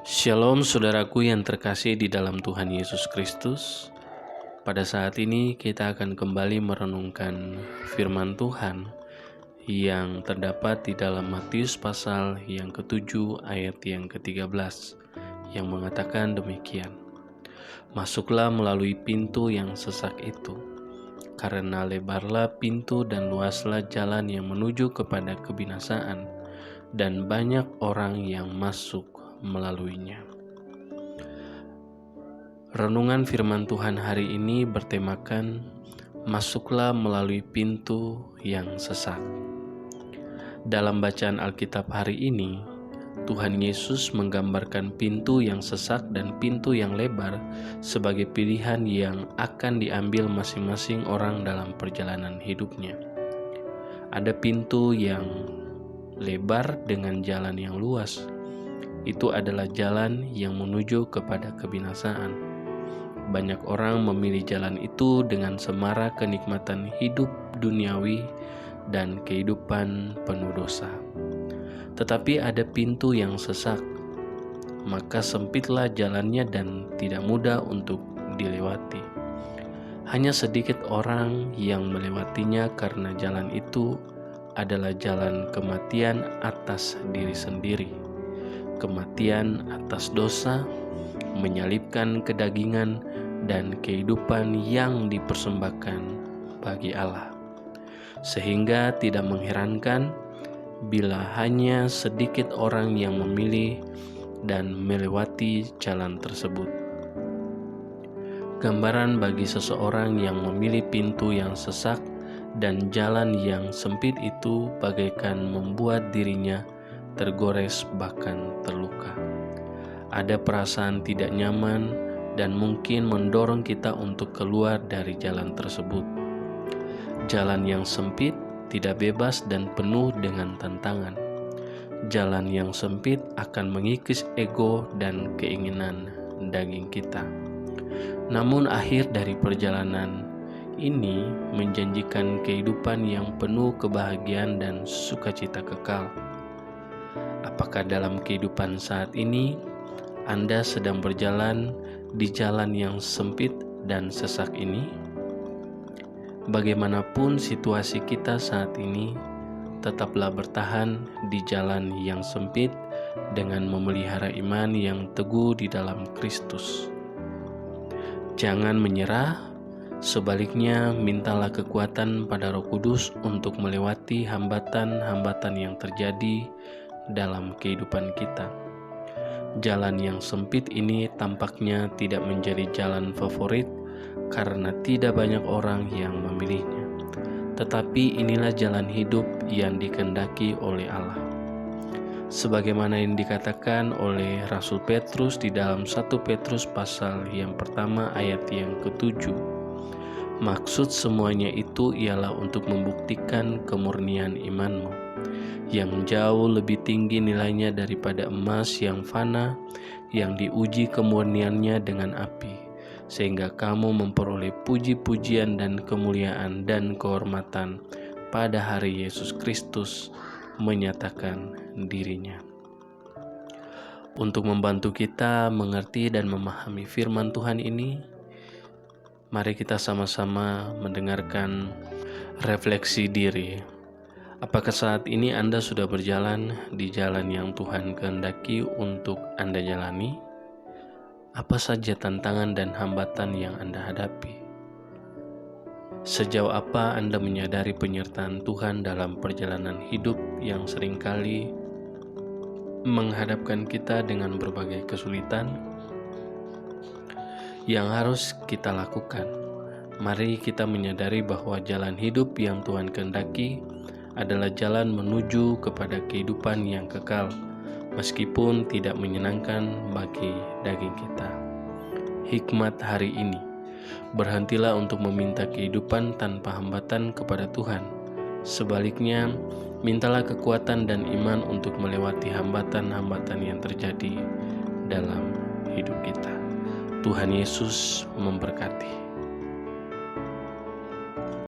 Shalom saudaraku yang terkasih di dalam Tuhan Yesus Kristus. Pada saat ini kita akan kembali merenungkan firman Tuhan yang terdapat di dalam Matius pasal yang ke-7 ayat yang ke-13 yang mengatakan demikian. Masuklah melalui pintu yang sesak itu, karena lebarlah pintu dan luaslah jalan yang menuju kepada kebinasaan, dan banyak orang yang masuk melaluinya. Renungan firman Tuhan hari ini bertemakan masuklah melalui pintu yang sesak. Dalam bacaan Alkitab hari ini, Tuhan Yesus menggambarkan pintu yang sesak dan pintu yang lebar sebagai pilihan yang akan diambil masing-masing orang dalam perjalanan hidupnya. Ada pintu yang lebar dengan jalan yang luas. Itu adalah jalan yang menuju kepada kebinasaan. Banyak orang memilih jalan itu dengan semara kenikmatan hidup duniawi dan kehidupan penuh dosa. Tetapi ada pintu yang sesak, maka sempitlah jalannya dan tidak mudah untuk dilewati. Hanya sedikit orang yang melewatinya karena jalan itu adalah jalan kematian atas diri sendiri. Kematian atas dosa, menyalibkan kedagingan, dan kehidupan yang dipersembahkan bagi Allah. Sehingga tidak mengherankan bila hanya sedikit orang yang memilih dan melewati jalan tersebut. Gambaran bagi seseorang yang memilih pintu yang sesak dan jalan yang sempit itu bagaikan membuat dirinya tergores bahkan terluka. Ada perasaan tidak nyaman dan mungkin mendorong kita untuk keluar dari jalan tersebut. Jalan yang sempit tidak bebas dan penuh dengan tantangan. Jalan yang sempit akan mengikis ego dan keinginan daging kita. Namun akhir dari perjalanan ini menjanjikan kehidupan yang penuh kebahagiaan dan sukacita kekal. Apakah dalam kehidupan saat ini Anda sedang berjalan di jalan yang sempit dan sesak ini? Bagaimanapun situasi kita saat ini, tetaplah bertahan di jalan yang sempit dengan memelihara iman yang teguh di dalam Kristus. Jangan menyerah, sebaliknya mintalah kekuatan pada Roh Kudus untuk melewati hambatan-hambatan yang terjadi dalam kehidupan kita. Jalan yang sempit ini tampaknya tidak menjadi jalan favorit karena tidak banyak orang yang memilihnya. Tetapi inilah jalan hidup yang dikehendaki oleh Allah. Sebagaimana yang dikatakan oleh Rasul Petrus di dalam 1 Petrus pasal yang pertama ayat yang ke-7. Maksud semuanya itu ialah untuk membuktikan kemurnian imanmu, yang jauh lebih tinggi nilainya daripada emas yang fana, yang diuji kemurniannya dengan api, sehingga kamu memperoleh puji-pujian dan kemuliaan dan kehormatan pada hari Yesus Kristus menyatakan dirinya. Untuk membantu kita mengerti dan memahami firman Tuhan ini, mari kita sama-sama mendengarkan refleksi diri. Apakah saat ini Anda sudah berjalan di jalan yang Tuhan kehendaki untuk Anda jalani? Apa saja tantangan dan hambatan yang Anda hadapi? Sejauh apa Anda menyadari penyertaan Tuhan dalam perjalanan hidup yang seringkali menghadapkan kita dengan berbagai kesulitan yang harus kita lakukan? Mari kita menyadari bahwa jalan hidup yang Tuhan kehendaki adalah jalan menuju kepada kehidupan yang kekal, meskipun tidak menyenangkan bagi daging kita. Hikmat hari ini, berhentilah untuk meminta kehidupan tanpa hambatan kepada Tuhan. Sebaliknya, mintalah kekuatan dan iman untuk melewati hambatan-hambatan yang terjadi dalam hidup kita. Tuhan Yesus memberkati.